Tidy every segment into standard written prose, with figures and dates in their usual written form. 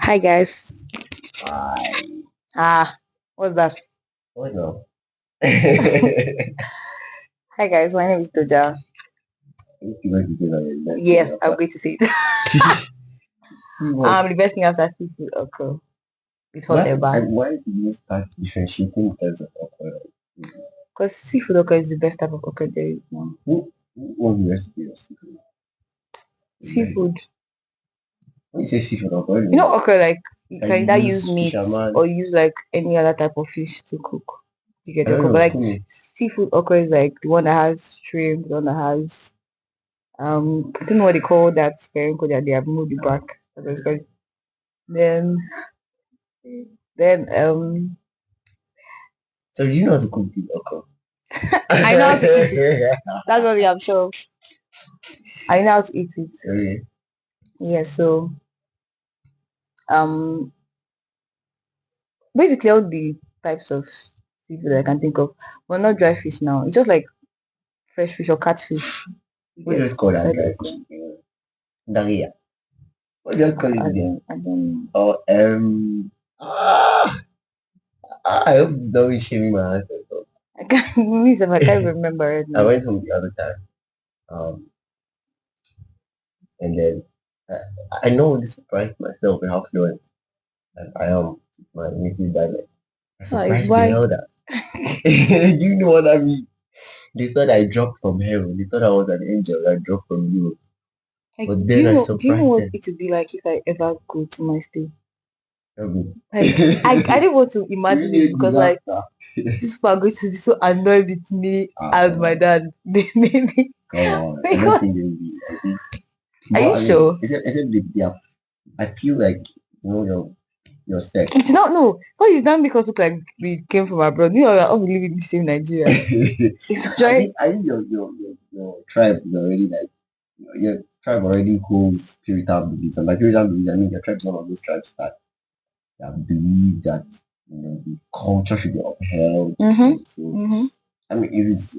Hi guys. Hi. What's that? Oh no. Hi guys, my name is Doja. Yes, I'm going to say it. The best thing after seafood okra with hot eba. Why do you start differentiating in terms of okra? Because seafood okra is the best type of okra there is now. What was the recipe of seafood? Seafood. When you say seafood okra, You know okra, like you Can can you either use use meat fisherman? or use like any other type of fish to cook. You get I your don't okra. know. But like School me. seafood okra is like the one that has shrimp, the one that has I don't know what they call that periwinkle that they have moved the back. That's what it's called. Then So do you know how to cook the okra? I know how to eat it. That's what I'm sure. I know how to eat it. Okay. Yeah, so um basically all the types of seafood I can think of. But not dry fish now. It's just like fresh fish or catfish. What do you call that dry fish? Daria. What do you call it again? I don't know. Oh, I hope it's not shaming my ancestors. I can't remember it I now. went home the other time, and then I normally surprised myself with how fluent I am with my native dialect. I surprised the elders. You know what I mean? They thought I dropped from heaven. They thought I was an angel that dropped from you. Like, But do then you I know surprised what them. it would be like if I ever go to my state? Like, I didn't want to imagine it because like these people are going to be so annoyed with me and my dad. They made me. Come on, I don't think they will be. I think. Are you sure? Except I feel like your sex. It's not no. But it's not because look like we came from abroad. We are all live in the same Nigeria. It's joy. I think your tribe is already like your tribe already holds Puritan beliefs, and by Puritan beliefs I mean your tribe is one of those tribes that believe that the culture should be upheld. So I mean if it's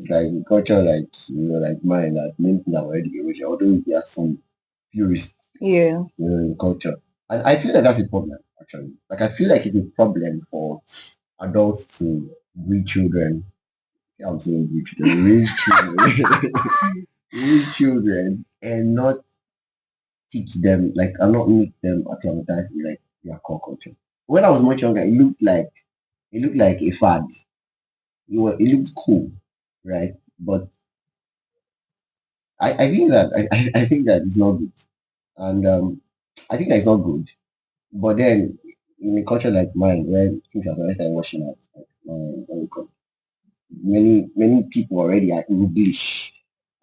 like a culture like like mine that many things are already erosion, although there are some purists in culture. And I feel like that's a problem actually. Like I feel like it's a problem for adults to breed children. I'm saying breed children, raise children, raise children, and not teach them like and not make them acclimatize with like their core culture. When I was much younger, it looked like a fad. It looked cool, right? But I think that I think that it's not good, and I think that it's not good. But then in a culture like mine, where things are always like washing out, like, many people already are English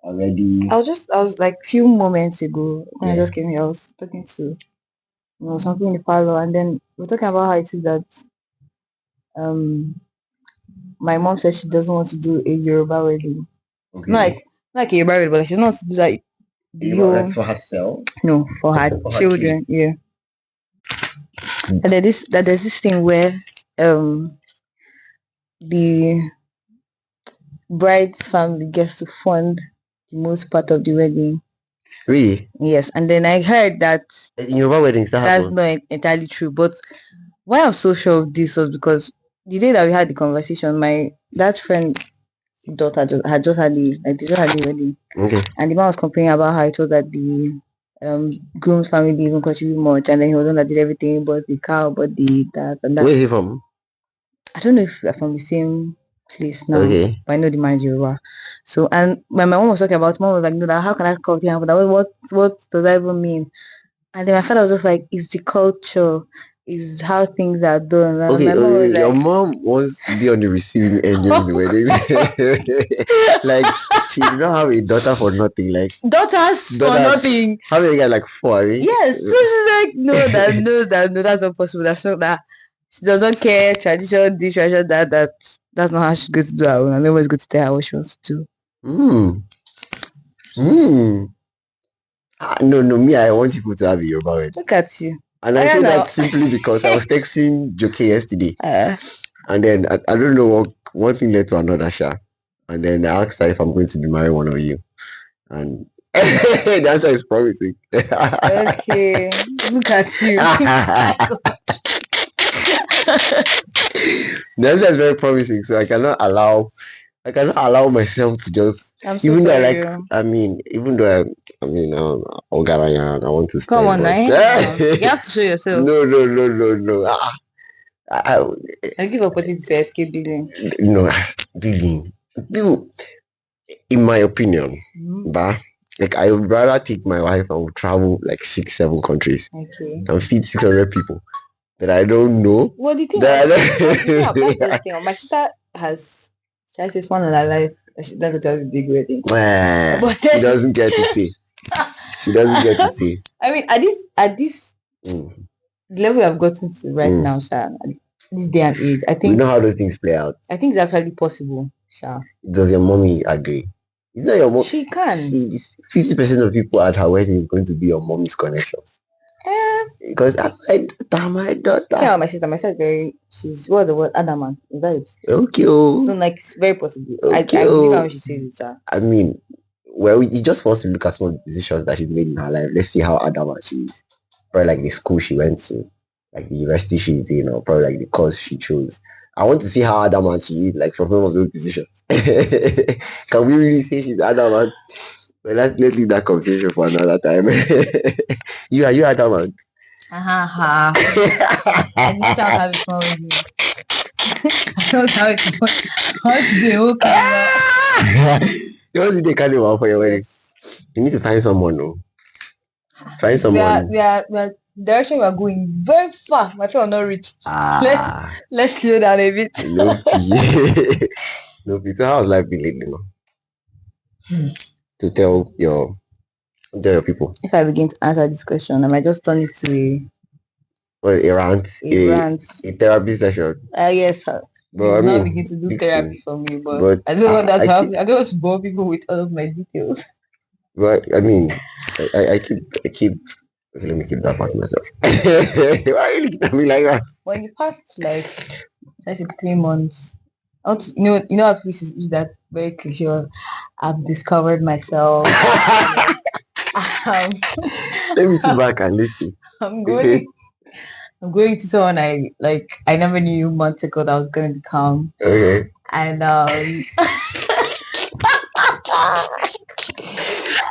already. I was like few moments ago when I just came here, I was talking to something in the parlor, and then we're talking about how it is that my mom said she doesn't want to do a Yoruba wedding. Okay. Not like a Yoruba wedding, but like she doesn't want to do that. That's for herself? No, for her children. Yeah. And then there's this thing where the bride's family gets to fund the most part of the wedding. Really? Yes. And then I heard that in Yoruba weddings that's not entirely true. But why I'm so sure of this was because the day that we had the conversation, my that friend daughter had just had the wedding. Okay. And the man was complaining about how it was that the groom's family didn't even contribute much, and then he was the one that did everything, but the cow, but the that and that. Where is he from? I don't know if we're from the same place now. Okay. But I know the man is Yoruba. So and when my mom was talking about, mom was like, no, that how can I call him? What does that even mean? And then my father was just like, it's the culture, is how things are done. And okay, your mom wants to be on the receiving end during the wedding. Like she did not have a daughter for nothing. Like daughters for nothing. How many guys? Like 4, I mean? Yes. So she's like, no, that's not possible. That's not that. She doesn't care. Tradition, this tradition, that's not how she's going to do her own. And nobody's going to tell her what she wants to do. No, me, I want people to have a Yoruba wedding. Look at you. And I say that simply because I was texting Joke yesterday. And then I don't know what one thing led to another, Sha. And then I asked her if I'm going to be married one of you. And the answer is promising. Okay. Look at you. That's very promising. So I cannot allow myself to just. I'm so even though sorry. Even though I want to come on, now. You have to show yourself. No. I give opportunity to escape billing. No, billing. People, in my opinion, but like I would rather take my wife and we'll travel like 6-7 countries and feed 600 people that I don't know. Well, the thing my sister has chances fun in her life. She's not going to have a big wedding. But she doesn't get to see. She doesn't get to see. I mean, at this level I've gotten to right now, Sha, this day and age, I think we know how those things play out. I think it's actually possible, Sha. Does your mommy agree? Is that your mom? She can. 50% of people at her wedding is going to be your mommy's connections. Because my daughter. Yeah, my sister is very. She's what's the word? Adamant. Is that it? Okay. So like it's very possible. Okay. I believe how she says it, sir. I mean, well, you just want to look at some of the decisions that she's made in her life. Let's see how adamant she is. Probably like the school she went to, like the university she's in, or probably like the course she chose. I want to see how adamant she is, like from some of those decisions. Can we really say she's adamant? Well, let's leave that conversation for another time. you adamant. I don't have it fun with you. I don't have it fun. You want to do a carnival for your wedding? You need to find someone, no? Find someone. We are the direction we are going very far. My friend will not reach. Let's slow down a bit. No, Peter, how's life been lately, no? To tell your people. If I begin to answer this question, I might just turn it to a rant. A therapy session. Yes, sir. But I mean, begin to do therapy for me, but I don't want that to happen. I don't want to bore people with all of my details. But I mean, I keep. Okay, let me keep that part to myself. Why are you looking at me like that? When you past like, let's say 3 months, you know, how people use that very cliche. I've discovered myself. Let me sit back and listen. I'm going to someone I never knew months ago that I was going to become. Okay. And I'm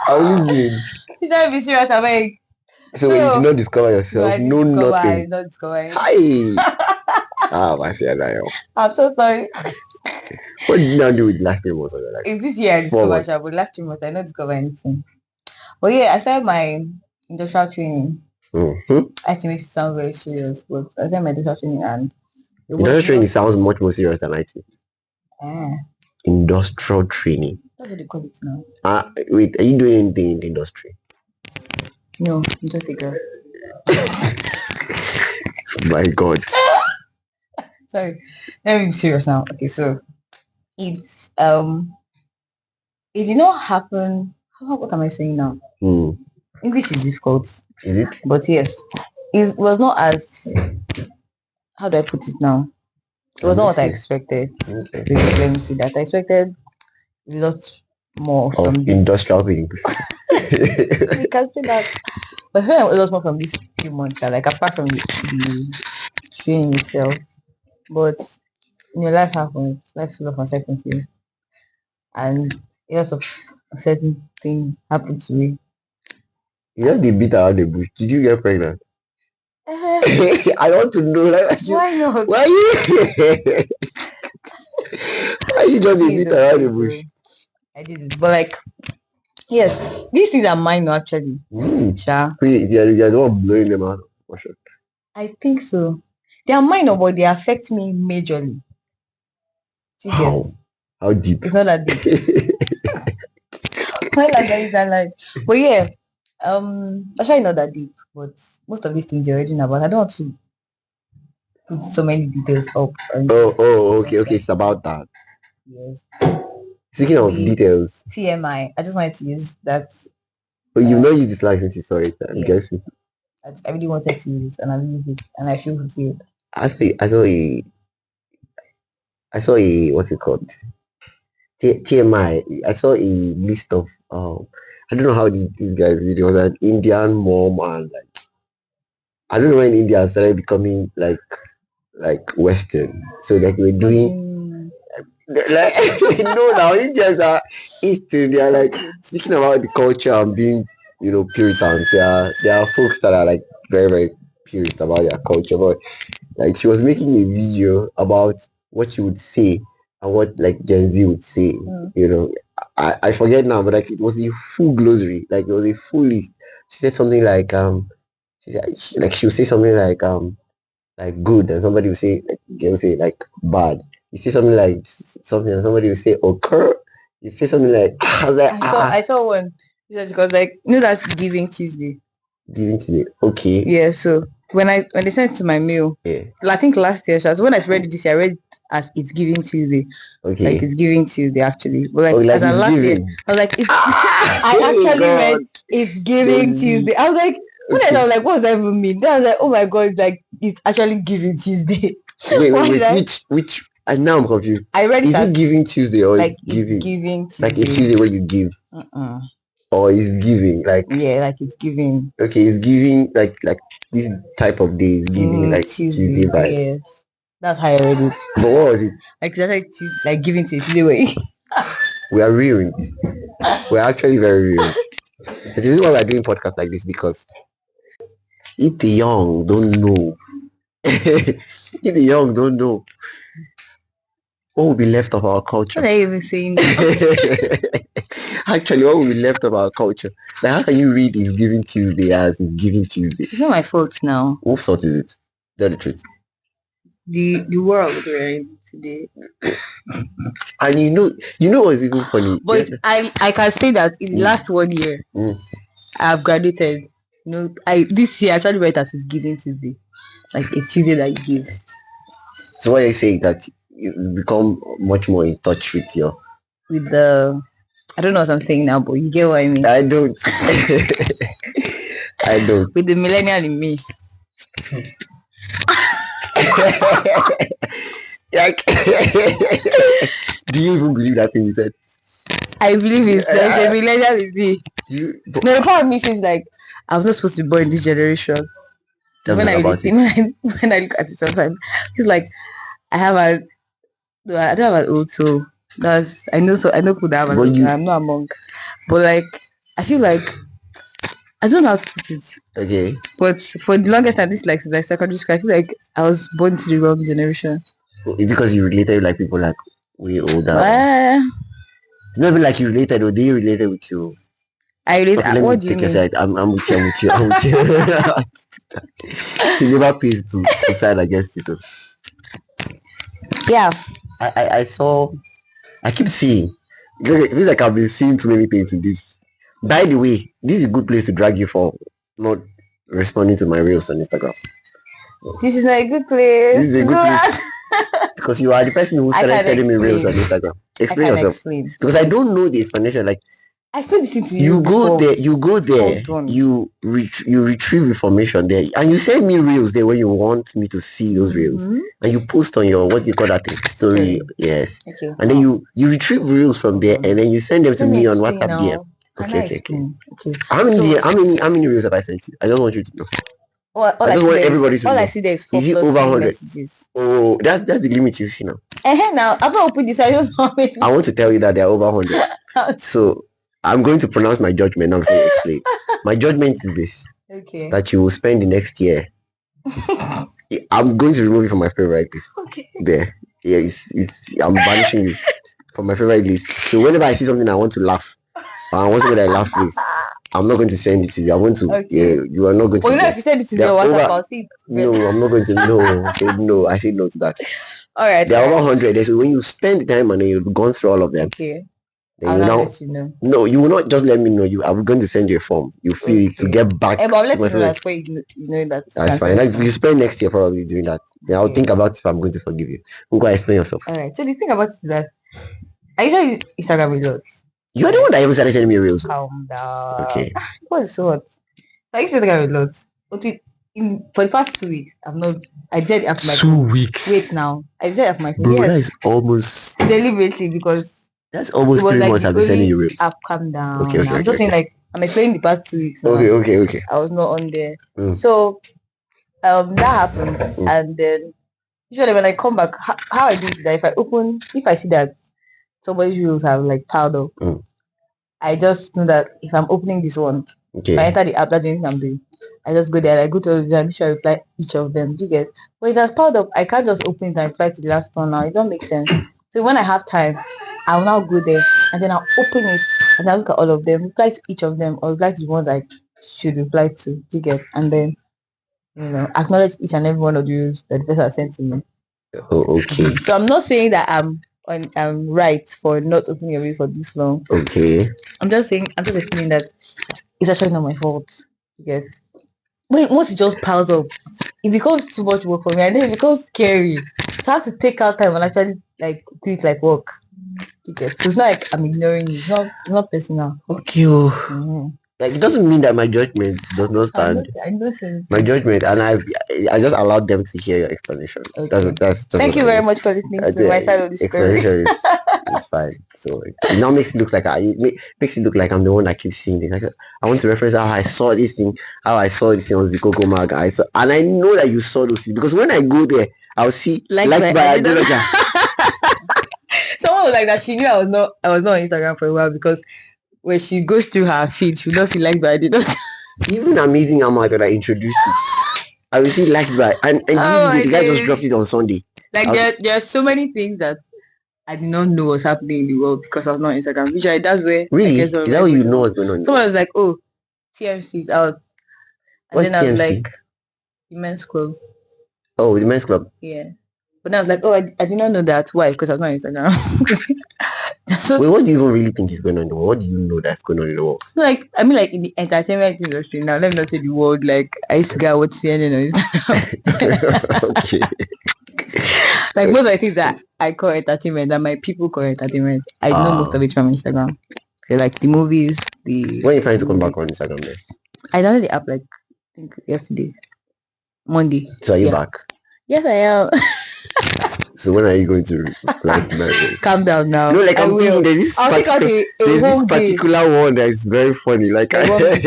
listening. You don't be serious, I'm like. So when you did not discover yourself, nothing. I did not discover. Hi. My fear. I'm so sorry. What did you now do with the last 3 months of your life? It's this year I discovered, but the last 3 months I did not discover anything. But yeah, I started my industrial training. I had to make it sound very serious, but I started my industrial training and industrial training sounds much more serious than IT. Industrial training. That's what they call it now. Wait, are you doing anything in the industry? No, I'm just a girl. My God. Sorry, let me be serious now. Okay, so it's it did not happen. What am I saying now? English is difficult. Is it? But yes, it was not as, how do I put it now? It was not what I expected. Okay. Let me see that. I expected a lot more from this. Industrial things. You can see that. But I heard a lot more from these few months, like apart from the training itself. But life happens. Life is full of uncertainty. And a lot of certain things happen to me. You have the beat around the bush. Did you get pregnant? I want to know. Like, why not? Why you? Why you just beat around the bush? I did it, but like, yes, these things are minor actually. Sure. You're the one blowing them out. For sure. I think so. They are minor, but they affect me majorly. How deep? It's not that deep. Well, like that is that like, but yeah, actually not that deep. But most of these things you already know about. I don't want to put so many details up. Okay. It's about that. Yes. Speaking of details, TMI. I just wanted to use that. But you've not used this license, you saw it. I'm guessing. I really wanted to use it, and I've used it, and I feel fulfilled. I saw a what's it called? TMI. I saw a list of I don't know how these guys did it. It was an Indian mom and like I don't know when India started becoming like Western. So like we're doing like no now Indians are Eastern. They are like speaking about the culture and being, Puritans. There are folks that are like very, very purist about their culture. But like she was making a video about what you would say and what like Gen Z would say. I forget now, but like it was a full glossary. Like it was a full list. She said something like she would say something like good, and somebody will say like they'll say like bad. You say something like something, and somebody will say occur. You say something like I was like I saw one because like that's Giving Tuesday. Giving Tuesday. Okay. Yeah. So when they sent it to my mail, I think last year, so when I read this, I read as it's Giving Tuesday. Okay. Like it's Giving Tuesday actually, but like as last year, I was like, I actually read it's Giving Tuesday. I was like. I was like, what does that even mean? Then I was like, oh my god, like it's actually Giving Tuesday. Wait, which? And now I'm confused. I read is it Giving Tuesday or like it's Giving? Giving Tuesday. Like a Tuesday where you give. Or is giving like like it's giving. Okay, it's giving like this type of day is giving like Tuesday vibes. Yes, that's how I read it. But what was it? Like that's like Giving Tuesday way. We are ruined. We're actually very ruined. The reason why we're doing podcasts like this because if the young don't know, what will be left of our culture? What are you even saying? Actually, what will be left of our culture? Like, how can you read is Giving Tuesday as is Giving Tuesday? It's not my fault now. What sort is it? Tell the truth. The world we're in today. And you know what's even funny? But I can say that in the last 1 year, I've graduated. This year I tried to write as is Giving Tuesday, like a Tuesday that you give. So what you're saying that you become much more in touch with the I don't know what I'm saying now, but you get what I mean. I don't. I don't. With the millennial in me. Do you even believe that thing you said? I believe it's there's a millennial in me. The part of me feels like I was not supposed to be born in this generation. When I look at it sometimes, it's like I don't have an old soul. I know people that have an old soul. I'm not among. But like I feel like I don't know how to put it. Okay. But for the longest time, this like secondary school, I feel like I was born to the wrong generation. Is it because you related with like people like way older? It's not even like you related, or they related with you. I relate. Okay, what do you mean? I'm with you. You never pays to decide against it. So. Yeah. I saw. I keep seeing. It feels like I've been seeing too many things in this. By the way, this is a good place to drag you for not responding to my reels on Instagram. This is not a good place. This is a good place. Because you are the person who started sending me reels on Instagram. Explain yourself. Because I don't know the explanation. Like I explained this to you. You go there, you retrieve information there, and you send me reels there when you want me to see those reels, and you post on your what do you call that thing? Story. Yes. Okay. And then you retrieve reels from there, and then you send them to me on WhatsApp there. Okay. How many reels have I sent you? I don't want you to know. I just want everybody to know. All I see there is 4 is it over 100 messages. Oh, that's the limit you see now. Now I've not opened this. I don't know. I want to tell you that they are over 100. So I'm going to pronounce my judgment now before you explain. My judgment is this. Okay. That you will spend the next year. I'm going to remove it from my favorite list. Okay. There. Yeah, I'm banishing you from my favorite list. So whenever I see something I want to laugh, I want something I laugh with, I'm not going to send it to you. I want to. Okay. You are not going to. Well, if you send it to me on WhatsApp, I'll see it. No, I'm not going to. No, I say no to that. All right. There are over 100. So when you spend the time and then you've gone through all of them. Okay. I'll let you know. No, you will not just let me know. I'm going to send you a form. You feel it to get back. But I'll let you know that way. You know that. That's fine. Like you spend next year probably doing that. Then I'll think about if I'm going to forgive you. Go explain yourself. All right. So the thing about it is that I usually use Instagram a lot. You're the one that ever started sending me reels. Calm down. Okay. What's what? I used to Instagram a lot. But for the past 2 weeks, I did after my 2 weeks. Wait now. I did after my phone. Bro, that is almost deliberately because that's almost 3 months I've been sending you reels. I've calmed down. Okay. I'm just saying like I'm explaining the past 2 weeks. Okay. I was not on there. Mm. So that happened, and then usually when I come back, how I do it is that if I see that somebody's rules have like piled up, I just know that if I'm opening this one, if I enter the app, that's the only thing I'm doing. I just go there, I go to all of them, make sure I reply each of them. Do you get? But if that's piled up, I can't just open it and reply to the last one now. It don't make sense. So when I have time, I'll now go there and then I'll open it and I'll look at all of them, reply to each of them, or reply to the ones I should reply to. Do you get? And then acknowledge each and every one of the rules that the person has sent to me. Oh, okay. So I'm not saying that I'm right for not opening your mail for this long. Okay. I'm just explaining that it's actually not my fault. You get? Once it just piles up, it becomes too much work for me, and then it becomes scary. So I have to take out time and actually do it like work. You get? So it's not like I'm ignoring you. It's not personal. Okay. Like, it doesn't mean that my judgment does not stand. I know my judgment, and I just allowed them to hear your explanation. Okay. That's Thank you very much for listening to my side of the story. Explanation is fine. So it now makes it look like makes it look like I'm the one that keeps seeing it. Like, I want to reference how I saw this thing on Zikoko Mag. And I know that you saw those things because when I go there, I'll see like by Adelaja. Someone was like that. She knew I was not on Instagram for a while because when she goes through her feed, she will not see liked by Adidas. Even Amazing Amma that I introduced it, I will see liked by, and the guy just dropped it on Sunday. Like there are so many things that I did not know was happening in the world because I was not on Instagram. Which that's where really is that what you know what's going on? Someone was like, "Oh, TMC is out," and what's then I was TMC? like, "The men's club." Oh, the men's club. Yeah, but then I was like, "Oh, I did not know that. Why? Because I was not on Instagram." So, wait, what do you even really think is going on in the world? What do you know that's going on in the world? Like, I mean, like in the entertainment industry now, let me not say the world, like I used to go watch CNN on Instagram. Okay. Like most of the things that I call entertainment, that my people call entertainment, I know most of it from Instagram. So like the movies, when are you planning to come back on Instagram then? I downloaded the app like I think yesterday. Monday. So are you back? Yes, I am. So when are you going to like calm down now? No, like I'm thinking there's this particular one that is very funny. Like yes.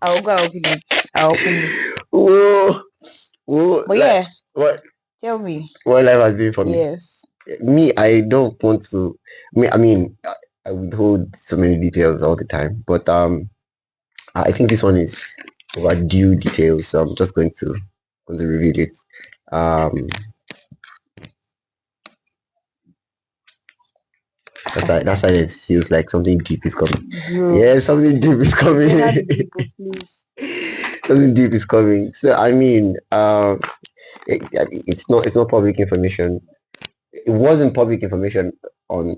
I'll go open it. Whoa. But yeah. What? Tell me. What life has been for me? Yes. Me, I don't want to. I mean, I withhold so many details all the time, but I think this one is overdue details, so I'm just going to reveal it. That silence feels like something deep is coming. Yeah, something deep is coming. Something deep is coming. So I mean, it's not public information. It wasn't public information on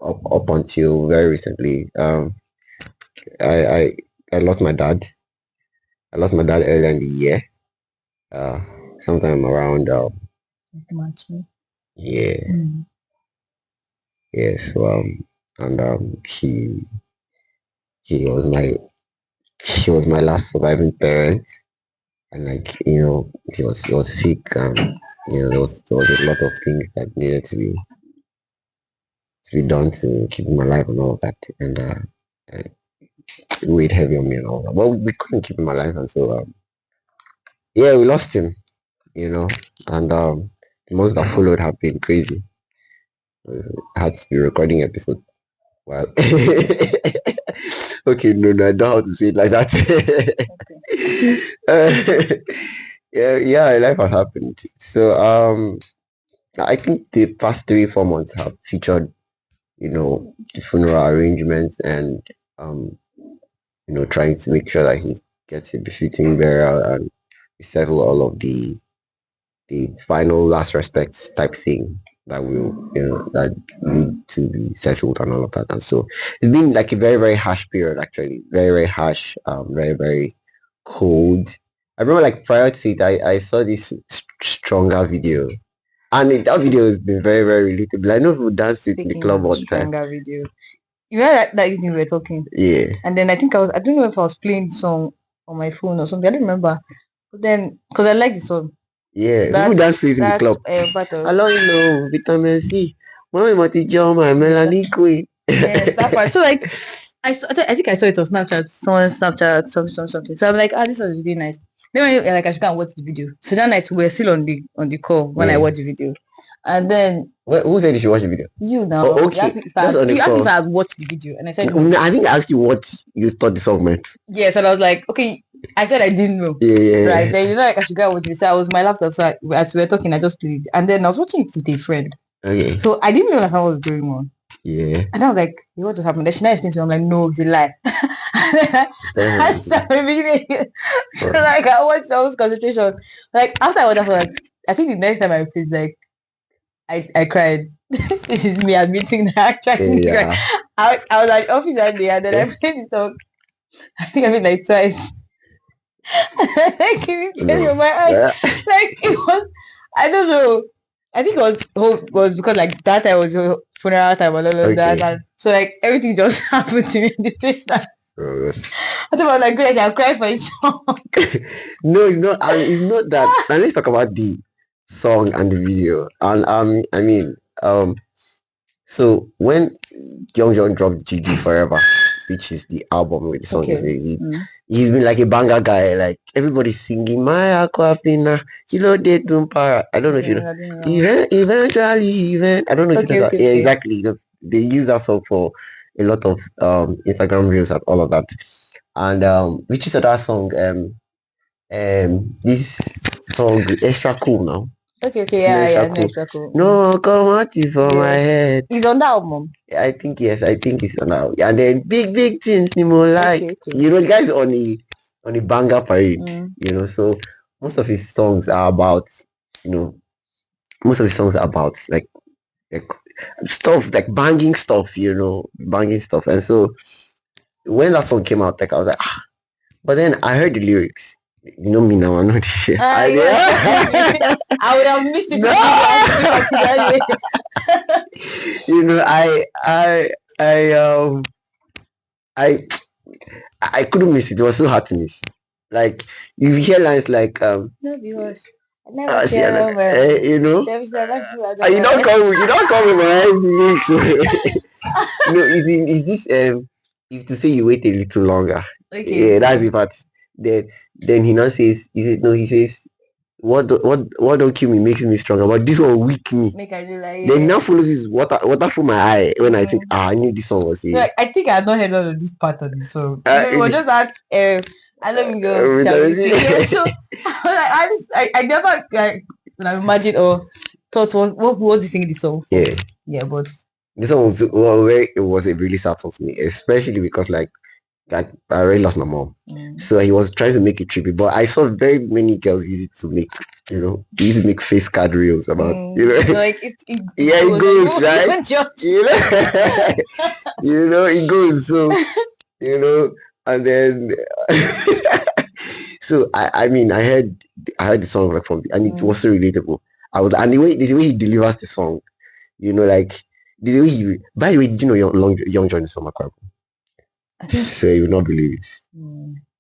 up until very recently. I lost my dad. I lost my dad earlier in the year. Sometime around yeah. Yeah, so and he was my last surviving parent, and like he was sick, and there was a lot of things that needed to be done to keep him alive and all of that, and it weighed heavy on me and all that. Well, we couldn't keep him alive, and so yeah, we lost him, and the months that followed have been crazy. I had to be recording episodes. Wow. Okay, no, I don't know how to say it like that. Yeah, life has happened. So I think the past 3-4 months have featured, the funeral arrangements and trying to make sure that he gets a befitting burial and we settle all of the final last respects type thing that will that need to be settled and all of that. And so it's been like a very, very harsh period, actually. Very, very harsh, very, very cold. I remember like prior to it, I saw this stronger video, and that video has been very, very relatable. I know people dance with in the club all the time. Stronger video. You know that evening we were talking? Yeah. And then I don't know if I was playing the song on my phone or something. I don't remember. But then, because I like the song. Yeah, people dance to it in the club. Vitamin C. My Melanie Queen. Yes, that part. So like, I think I saw it on Snapchat. Someone's Snapchat, something. So I'm like, this was really nice. Then when like I should go and watch the video. So that night we were still on the call when I watched the video. And then who said you should watch the video? You now. Oh, okay. You asked me if I had watched the video, and I said no. I think I asked you what you thought the song meant. Yes, and I was like, okay. I said I didn't know. Yeah. Right. Then like I should go and watch it. So I was my laptop. So as we were talking, I just played, and then I was watching it with a friend. Okay. So I didn't even understand what was going on. Yeah. And I was like, what just happened? Then she explained to me. I'm like, no, it's a lie. I started beginning. So like I watched all this concentration. Like after I watched that, like I think the next time I played, like I cried. This is me admitting that I actually cried. I was like office that day, and then I played the song. I think I played like twice. Can you tell you my eyes? Like it was, I don't know. I think it was because like that time was your funeral time and all of that, and so like everything just happened to me in the same time. I thought I was like, good, I'll cry for a song. No, it's not. It's not that. And let's talk about the song and the video. And I mean, so when Young John dropped GG Forever, which is the album with the song is he's been like a banger guy. Like everybody's singing my Aquafina, de Tumpara. I don't know if you know. Eventually, I don't know if you know. Yeah, exactly. They use that song for a lot of Instagram reels and all of that. And which is that song? This song Extra Cool now. Okay, yeah, Extra Cool. No, come out for my head. It's on the album. I think yes, I think it's on now. And then big things, like you know, the guys on the banger parade. You know, so most of his songs are about, like stuff, like banging stuff, and so when that song came out, like I was like, but then I heard the lyrics. You know me now, I know the shit. I would have missed it. I couldn't miss it. It was so hard to miss. Like you hear lines like no viewers. You don't call me my lyrics. Is this if to say you wait a little longer. Okay. Yeah, that's the part. Then he now says, he says, what don't kill me makes me stronger, but this one weak me. Then he now follows his water through my eye when I think, I knew this song was here. Like, I think I had not heard all of this part of the song. It was just that I let me go. So I never imagined or thought what was he singing the song for? Yeah, but this song was it was a really sad song to me, especially because like I already lost my mom. So he was trying to make it trippy, but I saw very many girls use it to make, easy to make face card reels about, like it goes, right? It goes, so, and then, so I mean, I heard the song like and it was so relatable. And the way he delivers the song, like the way by the way, did you know Young John is from Accra? So you would not believe it.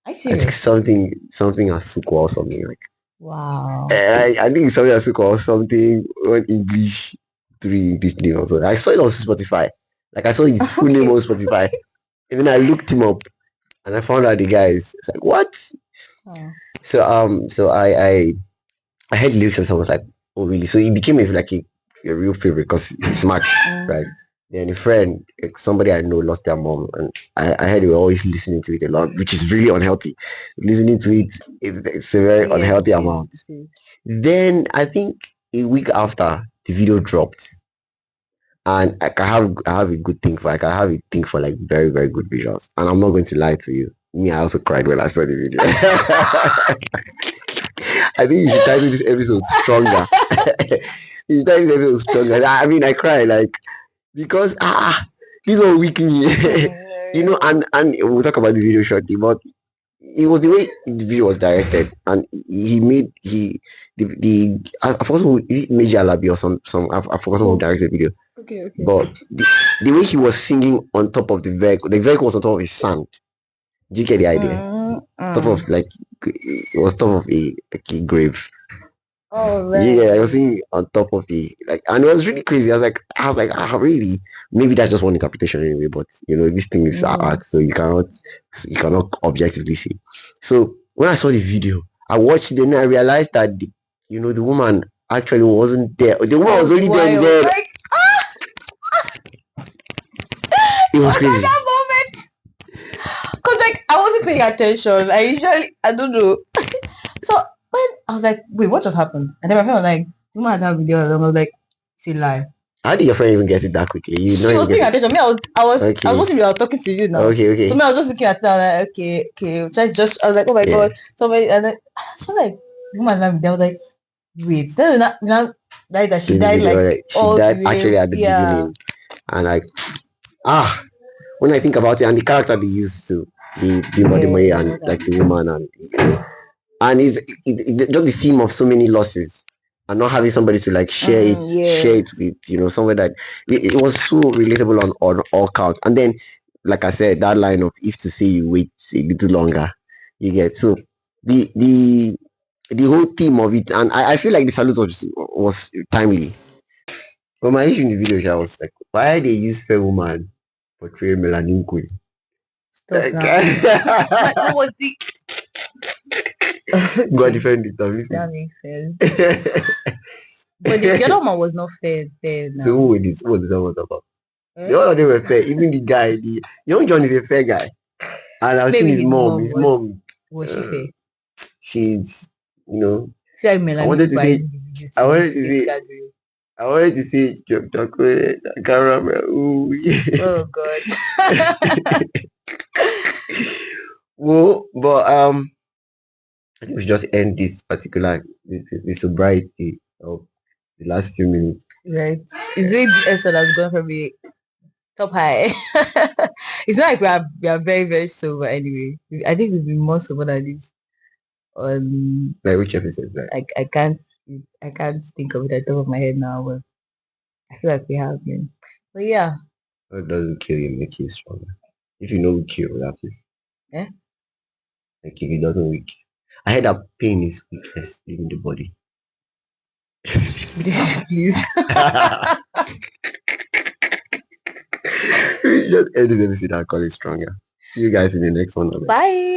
I think something Asuko or something like. Wow. I think it's something Asuko or something on English 3 English name or something. I saw it on Spotify. Like I saw his full name on Spotify. And then I looked him up and I found out the guys. It's like what? So I heard lyrics and so I was like, oh really? So it became like a real favorite because it's Max, right? Then a friend, somebody I know lost their mom, and I heard they were always listening to it a lot, which is really unhealthy. Listening to it, it's a very unhealthy amount. Then I think a week after the video dropped, and I have a good thing for I have a thing for like very very good visuals, and I'm not going to lie to you. Me, I also cried when I saw the video. I think you should title this episode "Stronger." You should title this episode "Stronger." I mean, I cried like. Because this one weak me, and we'll talk about the video shortly, but it was the way the video was directed, and he made I forgot who Major Alabi or some I forgot who directed the video. Okay. But the way he was singing on top of the vehicle was on top of his sand. Do you get the idea? Top of it was top of a grave. Oh right. Yeah, I was sitting on top of the and it was really crazy. I was like, really? Maybe that's just one interpretation anyway. But this thing is art, so you cannot objectively see. So when I saw the video, I watched it, and I realized that the woman actually wasn't there. The woman was only there in bed. Like, it was crazy. That moment. Cause I wasn't paying attention. I don't know. So when I was like, wait, what just happened? And then my friend was like, the woman had that video, and I was like, it's a lie. How did your friend even get it that quickly? She was paying attention. Me, I was watching you. I was talking to you now. Okay. So me, I was just looking at it. I was like, okay. I was like, oh my god. Somebody, and then so like, woman had video. I was like, wait, that that she died she died actually at the beginning, and when I think about it, and the character they used to the Bimba and the woman and it's just the theme of so many losses. And not having somebody to share it with somewhere that it was so relatable on all counts. And then, like I said, that line of if to say you wait a little longer, you get so the whole theme of it, and I feel like the salute was timely. But my issue in the video, I was like, why they use fair woman portray Melanin Queen? Stop that was the go defend it. That makes sense. But the other one was not fair now. So what is the one about? The other they were fair. Even the guy, the young John is a fair guy. And I was seeing his mom. His mom was she fair? She's See, I wanted to say chocolate caramel. Oh god. Well, but I think we should just end this particular the sobriety of the last few minutes. Right. It's really the episode has gone from a top high. It's not like we are very, very sober anyway. I think we've been more sober than this. Like which episode? I can't think of it at the top of my head now, but I feel like we have been. But yeah. What doesn't kill you make you stronger. If you know we kill, that's it. Yeah. Like if it doesn't weak. I heard that pain is weakness in the body. Please. We just end this episode and call it stronger. See you guys in the next one. Bye.